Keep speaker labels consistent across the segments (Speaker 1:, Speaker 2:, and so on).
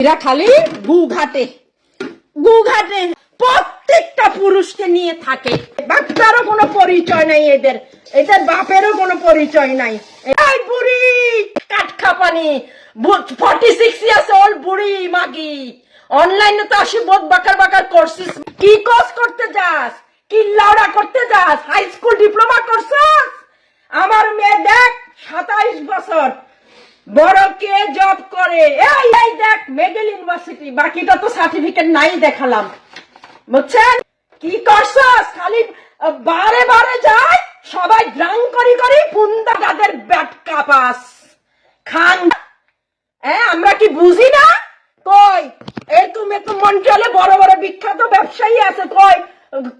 Speaker 1: এরা খালি গুঘাটে প্রত্যেকটা পুরুষকে নিয়ে থাকে। বাচ্চারও কোনো পরিচয় নাই, এদের বাপেরও কোনো পরিচয় নাই। এই বুড়ি কাঠখাপানি 46 ইয়ার্স ওল্ড বুড়ি মাগি অনলাইনে তো আসি বোধ বাকার করছিস। কি কোর্স করতে যাস? কি লাউড়া করতে যাস? হাই স্কুল ডিপ্লোমা করছিস? আমার মেয়ে দেখ 27 বছর, বড় কে জব করে। এই দেখ মেডেল ইউনিভার্সিটি, বাকিটা তো সার্টিফিকেট নাই দেখালাম, বুঝছেন? কি করছস? খালি বারে যায় সবাই ড্রাং করি পুন্দা তাদের ব্যাট কাপাস খান। আমরা কি বুঝি না? কই এরকম মন্ডলে বড় বড় বিখ্যাত ব্যবসায়ী আছে, কই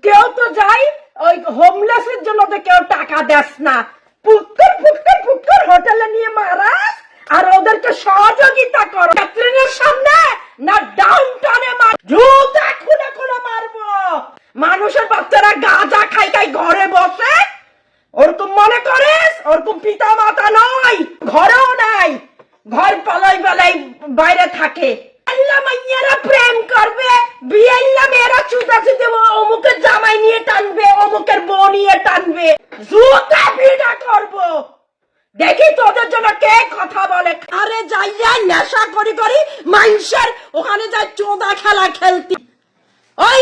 Speaker 1: কেউ তো যাই ওই হোমলেসের জন্য তো কেউ টাকা দেস না। ফুটকর হোটেলে নিয়ে মারাস আর ওদেরকে সহযোগিতা করো। ক্যাথরিনের সামনে না ডাউনটাউনে জুতা খুলে মারবো। মানুষের বাচ্চারা গাঁজা খাই ঘরে বসে, ওরকম মনে করিস? ওরকম পিতা মাতা নয়, ঘরেও নাই, ঘর পালাই বাইরে থাকে। মাইয়ারা প্রেম করবে, বিয়ে মেয়েরা চুদাচি দেব, অমুকের জামাই নিয়ে টানবে, অমুকের বউ নিয়ে টানবে, জুতা ভিড়া করবো। দেখি তোদের জন্য কে কথা বলে। আরে যাইয়া নেশা করি মানুষের ওখানে যাই চোদা খেলা খেলতি। ওই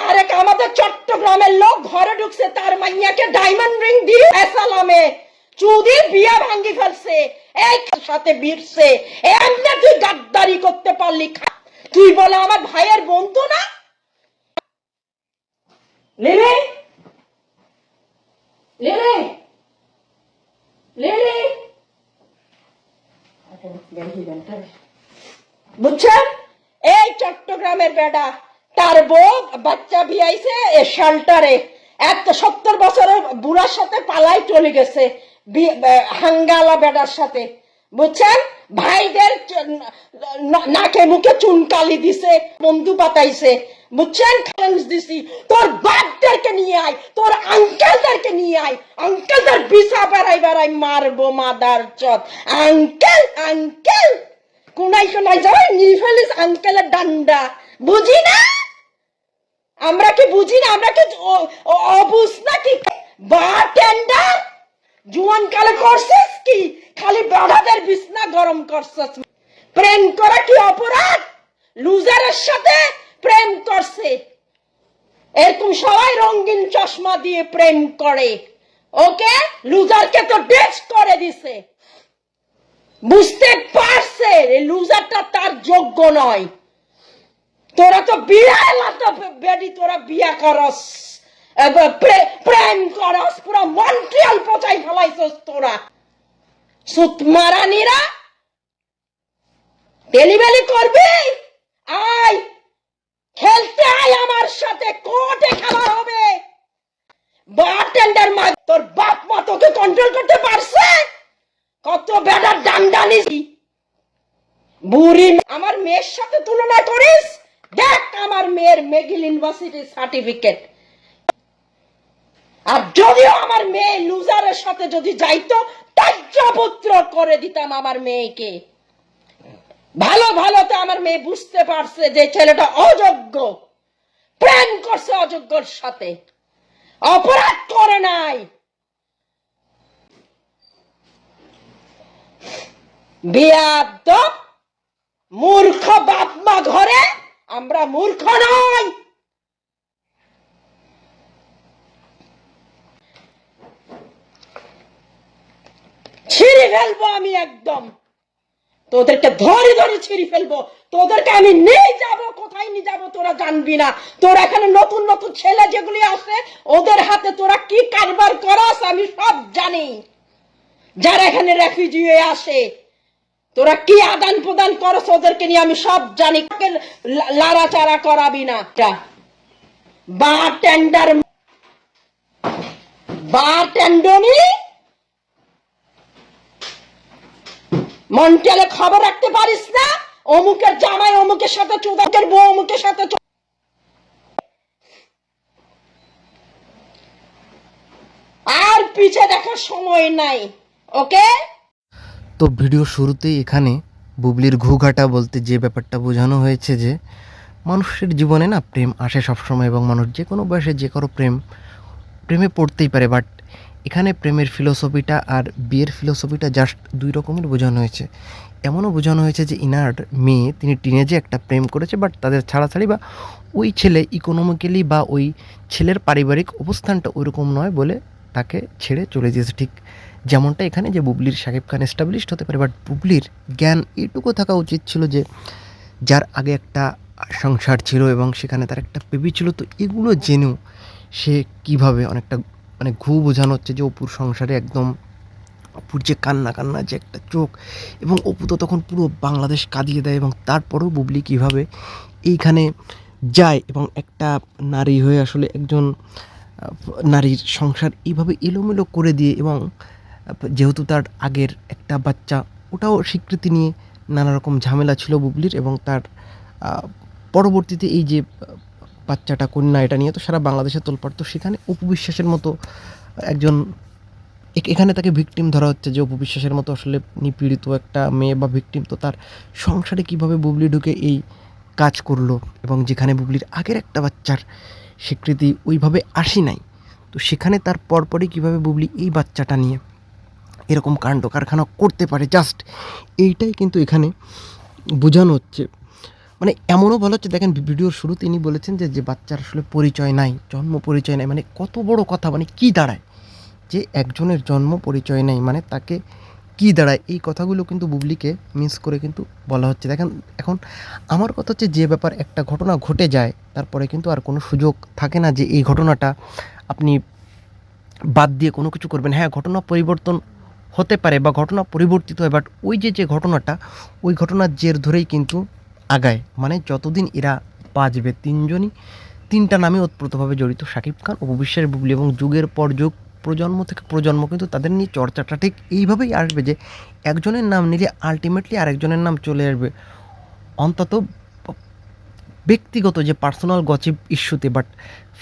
Speaker 1: আরে আমাদের চট্টগ্রামের লোক ঘরে ঢুকছে, তার মাইয়াকে ডায়মন্ড রিং দিয়ে এসালামে চুদির বিয়া ভাঙ্গি ফেলছে, এই সাথে বিরছে। এমনি তুই গাদ্দারি করতে পারলি? তুই বলে আমার ভাইয়ের বন্ধু না? লিলি বুঝছেন? এই চট্টগ্রামের বেডা, তার বউ বাচ্চা বিয়াইছে শেল্টারে, 70 বছরের বুড়ার সাথে পালাই চলে গেছে, হাঙ্গালা বেডার সাথে, বুঝছেন? ভাইদের নাকে মুখে চুনকালি দিছে, বন্ধু পাতাইছে, বুঝছেন? দিছি তোর বাপদেরকে নিয়ে আয়, তোর আঙ্কেলদেরকে নিয়ে আয়, আঙ্কেলদের বিছা বেড়াই মারবো মাদার চত। আঙ্কেল কোনাই যাবে নিয়ে ফেলিস আঙ্কেলের ডান্ডা। বুঝি না? আমরা কি বুঝি না? আমরা কি অবুঝ নাকি? বারটেন্ডার জুয়ান কালে করছিস কি? খালি বেড়াদের বিছনা গরম করছিস। প্রেম করা কি অপরাধ? লুজারের সাথে প্রেম করছে, এরকম সবাই রঙিন চশমা দিয়ে প্রেম করে। ওকে, লুজারকে তো ডেস্ক করে দিছে, বুঝতে পারছে লুজারটা তার যোগ্য নয়। তোরা তো বেডি, তোরা বিয়া করস, প্রেম করস, পুরো মন্ট্রিয়াল পচাই ফেলাইছস তোরা। সুতমারানিরা ডেলিভারি করবি? আয় খেলতে আয় আমার সাথে, কোর্টে খেলা হবে। বারটেন্ডার মা, তোর বাপ মা তোকে কন্ট্রোল করতে পারছে? কত বেটার ডান্ডা নিছি। বুড়ি আমার মেয়ের সাথে তুলনা করিস? দেখ আমার মেয়ের মেগিল ইউনিভার্সিটির সার্টিফিকেট। আর যদিও আমার মেয়ে লুজারের সাথে যদি যাইতো, ত্যাজ্যপুত্র করে দিতাম আমার মেয়েকে। ভালো তো আমার মেয়ে বুঝতে পারছে যে ছেলেটা অযোগ্য, প্রেম করছে অযোগ্যর সাথে, অপরাধ করে নাই। বেয়াদব মূর্খ বাপ মা ঘরে, আমরা মূর্খ নই। ছিঁড়ে ফেলবো আমি একদম, তোদেরকে ধরে ছিঁড়ে ফেলবো। তোদেরকে আমি নিয়ে যাব, কোথায় নিয়ে যাবো তোরা জানবি না। তোরা এখানে নতুন ছেলে যেগুলি আছে, ওদের হাতে তোরা কি কারবার করস আমি সব জানি। যারা এখানে রেফিউজি হয়ে আসে, তোরা কি আদান প্রদান করস ওদেরকে নিয়ে আমি সব জানি। লাড়াচাড়া করাবি না। বারটেন্ডনি মন্ট্রিয়ালে খবর রাখতে পারিস না? অমুকের জামাই অমুকের সাথে চোদাকের বউ অমুকের সাথে। আর পিছে দেখার সময় নাই। ওকে,
Speaker 2: তো ভিডিও শুরুতেই এখানে বুবলির ঘুঘাটা বলতে যে ব্যাপারটা বোঝানো হয়েছে যে মানুষের জীবনে না প্রেম আসে সবসময় এবং মানুষ যে কোনো বয়সে যে কারো প্রেমে পড়তেই পারে, বাট এখানে প্রেমের ফিলোসফিটা আর বিয়ের ফিলোসফিটা জাস্ট দুই রকমের বোঝানো হয়েছে। এমনও বোঝানো হয়েছে যে ইনার মেয়ে তিনি টিনেজে একটা প্রেম করেছে, বাট তাদের ছাড়াছাড়ি বা ওই ছেলে ইকোনমিক্যালি বা ওই ছেলের পারিবারিক অবস্থানটা ওইরকম নয় বলে তাকে ছেড়ে চলে গিয়েছে। ঠিক যেমনটা এখানে যে বুবলির শাকিব খান এস্টাবলিশড হতে পারে, বাট বুবলির জ্ঞান এটুকু থাকা উচিত ছিল যে যার আগে একটা সংসার ছিল এবং সেখানে তার একটা বেবি ছিল, তো এগুলো জেনেও সে কিভাবে অনেকটা মানে বোঝানো হচ্ছে যে অপুর সংসারে একদম অপুর যে কান্না কান্না যে একটা চোখ, এবং অপু তো তখন পুরো বাংলাদেশ কাঁদিয়ে দেয়, এবং তারপরেও বুবলি কিভাবে এইখানে যায় এবং একটা নারী হয়ে আসলে একজন নারীর সংসার এইভাবে এলোমেলো করে দিয়ে, এবং যেহেতু তার আগের একটা বাচ্চা ওটাও স্বীকৃতি নিয়ে নানা রকম ঝামেলা ছিল বুবলির, এবং তার পরবর্তীতে এই যে বাচ্চাটা কন্যা এটা নিয়ে তো সারা বাংলাদেশে তোলপাড়। তো সেখানে অপু বিশ্বাসের মতো একজন এখানে তাকে ভিকটিম ধরা হচ্ছে যে অপু বিশ্বাসের মতো আসলে নিপীড়িত একটা মেয়ে বা ভিকটিম, তো তার সংসারে কিভাবে বুবলি ঢুকে এই কাজ করলো, এবং যেখানে বুবলির আগের একটা বাচ্চার স্বীকৃতি ওইভাবে আসি নাই, তো সেখানে তার পরপরই কীভাবে বুবলি এই বাচ্চাটা নিয়ে এরকম কাণ্ড কারখানা করতে পারে, জাস্ট এইটাই কিন্তু এখানে বোঝানো হচ্ছে। মানে এমনও বলা হচ্ছে, দেখেন ভিডিওর শুরু তিনি বলেছেন যে বাচ্চার আসলে পরিচয় নাই, জন্ম পরিচয় নাই, মানে কত বড় কথা, মানে কি দাঁড়ায় যে একজনের জন্ম পরিচয় নেই, মানে তাকে কি দাঁড়ায়, এই কথাগুলো কিন্তু বুবলিকে মিস করে কিন্তু বলা হচ্ছে। দেখেন এখন আমার কথা হচ্ছে যে ব্যাপার একটা ঘটনা ঘটে যায় তারপরে কিন্তু আর কোনো সুযোগ থাকে না যে এই ঘটনাটা আপনি বাদ দিয়ে কোনো কিছু করবেন। হ্যাঁ, ঘটনা পরিবর্তন হতে পারে বা ঘটনা পরিবর্তিত হয়, বাট ওই যে ঘটনাটা ওই ঘটনার জের ধরেই কিন্তু আগায়। মানে যতদিন এরা বাঁচবে তিনজনই তিনটা নামে ওতপ্রোতভাবে জড়িত, শাকিব খান, অপু বিশ্বাস, বুবলি, এবং যুগের পর যুগ প্রজন্ম থেকে প্রজন্ম কিন্তু তাদের নিয়ে চর্চাটা ঠিক এইভাবেই আসবে যে একজনের নাম নিলে আলটিমেটলি আরেকজনের নাম চলে আসবে, অন্তত ব্যক্তিগত যে পার্সোনাল গসিপ ইস্যুতে। বাট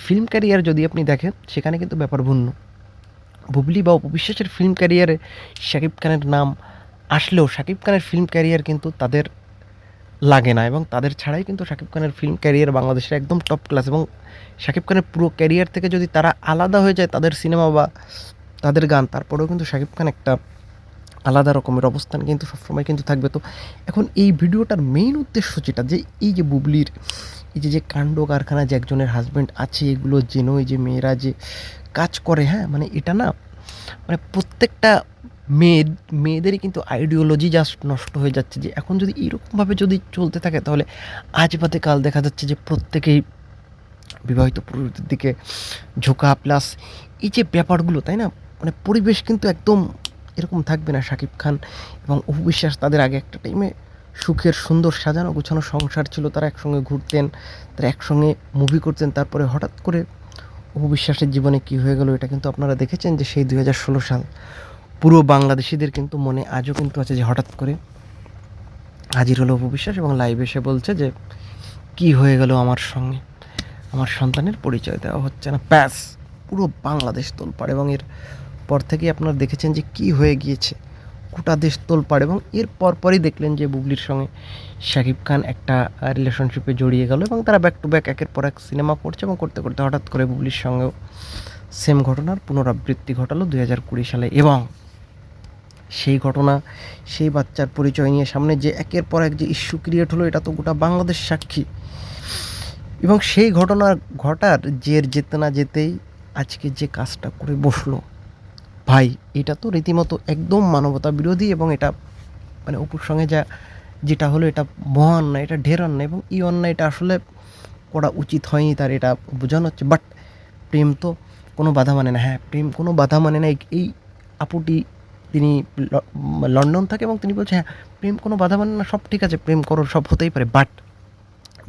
Speaker 2: ফিল্ম ক্যারিয়ার যদি আপনি দেখেন সেখানে কিন্তু ব্যাপার ভিন্ন। বুবলি বা অপু বিশ্বাসের ফিল্ম ক্যারিয়ারে শাকিব খানের নাম আসলেও শাকিব খানের ফিল্ম ক্যারিয়ার কিন্তু তাদের লাগে না, এবং তাদের ছাড়াই কিন্তু শাকিব খানের ফিল্ম ক্যারিয়ার বাংলাদেশের একদম টপ ক্লাস, এবং শাকিব খানের পুরো ক্যারিয়ার থেকে যদি তারা আলাদা হয়ে যায় তাদের সিনেমা বা তাদের গান, তারপরেও কিন্তু শাকিব খান একটা আলাদা রকমের অবস্থান কিন্তু সবসময় কিন্তু থাকবে। তো এখন এই ভিডিওটার মেইন উদ্দেশ্য যেটা, যে এই যে বুবলির এই যে কাণ্ড কারখানা, যে একজনের হাজব্যান্ড আছে এগুলো জেনেও এই যে মেয়েরা যে কাজ করে, হ্যাঁ মানে এটা না মানে প্রত্যেকটা মেয়েদেরই কিন্তু আইডিওলজি জাস্ট নষ্ট হয়ে যাচ্ছে, যে এখন যদি এইরকমভাবে যদি চলতে থাকে তাহলে আজ বাদে কাল দেখা যাচ্ছে যে প্রত্যেকেই বিবাহিত পুরুষদের দিকে ঝোঁকা, প্লাস এই যে ব্যাপারগুলো, তাই না, মানে পরিবেশ কিন্তু একদম এরকম থাকবে না। শাকিব খান এবং অপু বিশ্বাস তাদের আগে একটা টাইমে সুখের সুন্দর সাজানো গোছানো সংসার ছিল, তারা একসঙ্গে ঘুরতেন, তারা একসঙ্গে মুভি করতেন, তারপরে হঠাৎ করে অপু বিশ্বাসের জীবনে কী হয়ে গেল এটা কিন্তু আপনারা দেখেছেন যে সেই 2016 সাল পুরো বাংলাদেশিদের কিন্তু মনে আজও কিন্তু আছে, যে হঠাৎ করে হাজির হলো অপু বিশ্বাস এবং লাইভে এসে বলছে যে কি হয়ে গেল আমার সঙ্গে, আমার সন্তানের পরিচয় দেওয়া হচ্ছে না, ব্যাস পুরো বাংলাদেশ তোলপাড়। এবং এর পর থেকেই আপনারা দেখেছেন যে কি হয়ে গিয়েছে, গোটা দেশ তোলপাড়, এবং এর পরপরই দেখলেন যে বুবলির সঙ্গে শাকিব খান একটা রিলেশনশিপে জড়িয়ে গেল, এবং তারা ব্যাক টু ব্যাক একের পর এক সিনেমা করছে, এবং করতে করতে হঠাৎ করে বুবলির সঙ্গেও সেম ঘটনার পুনরাবৃত্তি ঘটালো 2020 সালে। এবং সেই ঘটনা, সেই বাচ্চার পরিচয় নিয়ে সামনে যে একের পর এক যে ইস্যু ক্রিয়েট হলো, এটা তো গোটা বাংলাদেশ সাক্ষী। এবং সেই ঘটনা ঘটার জের যেতে না যেতেই আজকে যে কাজটা করে বসলো, ভাই এটা তো রীতিমতো একদম মানবতা বিরোধী, এবং এটা মানে অপুর সঙ্গে যেটা হলো এটা মহা অন্যায়, এটা ঢের অন্যায়, এবং এই অন্যায়টা আসলে করা উচিত হয়নি তার, এটা বোঝানো হচ্ছে। বাট প্রেম তো কোনো বাধা মানে না, হ্যাঁ প্রেম কোনো বাধা মানে না। এই আপুটি তিনি লন্ডন থাকে এবং তিনি বলছে হ্যাঁ প্রেম কোনো বাধা মানে না, সব ঠিক আছে, প্রেম করো, সব হতেই পারে, বাট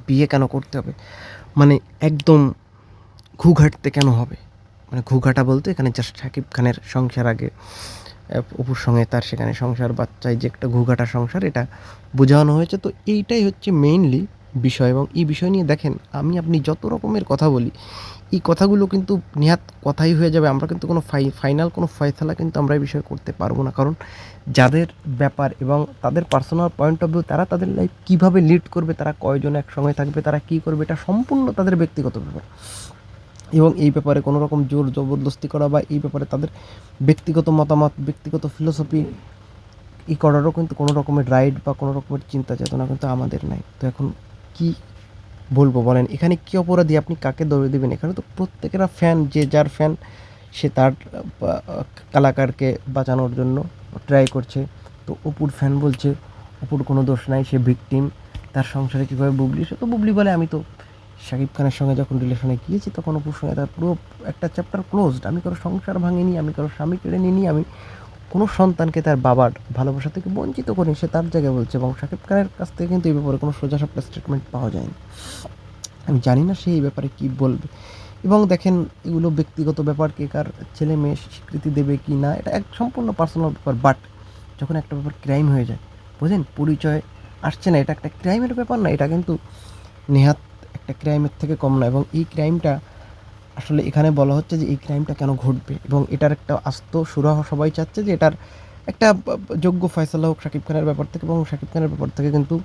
Speaker 2: বিয়ে কেন করতে হবে, মানে একদম ঘুঘাটতে কেন হবে, মানে ঘুঘাটা বলতে এখানে জাস্ট শাকিব খানের সংসার আগে অপুর সঙ্গে তার সেখানে সংসার বাচ্চায় যে একটা ঘুঘাটা সংসার, এটা বোঝানো হয়েছে। তো এইটাই হচ্ছে মেইনলি বিষয়, এবং এই বিষয় নিয়ে দেখেন আমি আপনি যত রকমের কথা বলি, এই কথাগুলো কিন্তু নেহাত কথাই হয়ে যাবে। আমরা কিন্তু কোনো ফাইনাল কোনো ফয়সালা কিন্তু আমরা এই বিষয়ে করতে পারবো না, কারণ যাদের ব্যাপার এবং তাদের পার্সোনাল পয়েন্ট অফ ভিউ, তারা তাদের লাইফ কীভাবে লিড করবে, তারা কয়জন একসঙ্গে থাকবে, তারা কী করবে, এটা সম্পূর্ণ তাদের ব্যক্তিগত ব্যাপার। এবং এই ব্যাপারে কোনো রকম জোর জবরদস্তি করা বা এই ব্যাপারে তাদের ব্যক্তিগত মতামত, ব্যক্তিগত ফিলোসফি করারও কিন্তু কোনো রকমের রাইট বা কোনো রকমের চিন্তা চেতনা কিন্তু আমাদের নাই। তো এখন কি বলবো বলেন, এখানে কি অপরাধী, আপনি কাকে দৌড়ে দেবেন? এখানে তো প্রত্যেকেরা ফ্যান, যে যার ফ্যান সে তার কালাকারকে বাঁচানোর জন্য ট্রাই করছে। তো অপুর ফ্যান বলছে অপুর কোনো দোষ নাই, সে ভিকটিম, তার সংসারে কীভাবে বুবলি, সে তো বুবলি বলে আমি তো শাকিব খানের সঙ্গে যখন রিলেশনে গিয়েছি তখন অপুর সঙ্গে তার পুরো একটা চ্যাপ্টার ক্লোজড। আমি কারো সংসার ভাঙিনি, আমি কারো স্বামী কেড়ে নিইনি, আমি কোনো সন্তানকে তার বাবার ভালোবাসা থেকে বঞ্চিত করিনি, সে তার জায়গায় বলছে। এবং শাকিব খানের কাছ থেকে কিন্তু এই ব্যাপারে কোনো সোজাসাপটা স্টেটমেন্ট পাওয়া যায়নি। আমি জানি না সে এই ব্যাপারে কী বলবে। এবং দেখেন এগুলো ব্যক্তিগত ব্যাপার, কে কার ছেলে মেয়ে স্বীকৃতি দেবে কি না এটা এক সম্পূর্ণ পার্সোনাল ব্যাপার। বাট যখন একটা ব্যাপার ক্রাইম হয়ে যায়, বোঝেন, পরিচয় আসছে না, এটা একটা ক্রাইমের ব্যাপার না, এটা কিন্তু নেহাত একটা ক্রাইমের থেকে কম না। এবং এই ক্রাইমটা আসলে এখানে বলা হচ্ছে যে এই ক্রাইমটা কেন ঘটবে, এবং এটার একটা আস্ত সুরাহ সবাই চাচ্ছে যে এটার একটা যোগ্য ফয়সালা হোক শাকিব খানের ব্যাপার থেকে। এবং শাকিব খানের ব্যাপার থেকে কিন্তু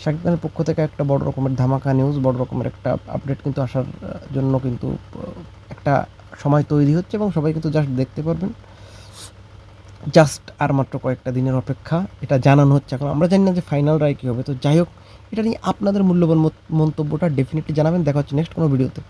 Speaker 2: শাকিব খানের পক্ষ থেকে একটা বড় রকমের ধামাকা নিউজ, বড় রকমের একটা আপডেট কিন্তু আসার জন্য কিন্তু একটা সময় তৈরি হচ্ছে, এবং সবাই কিন্তু জাস্ট দেখতে পারবেন। জাস্ট আর মাত্র কয়েকটা দিনের অপেক্ষা, এটা জানানো হচ্ছে। এখন আমরা জানি না যে ফাইনাল রায় কী হবে। তো যাই হোক, এটা নিয়ে আপনাদের মূল্যবান মন্তব্যটা ডেফিনেটলি জানাবেন। দেখা হচ্ছে নেক্সট কোনো ভিডিওতে।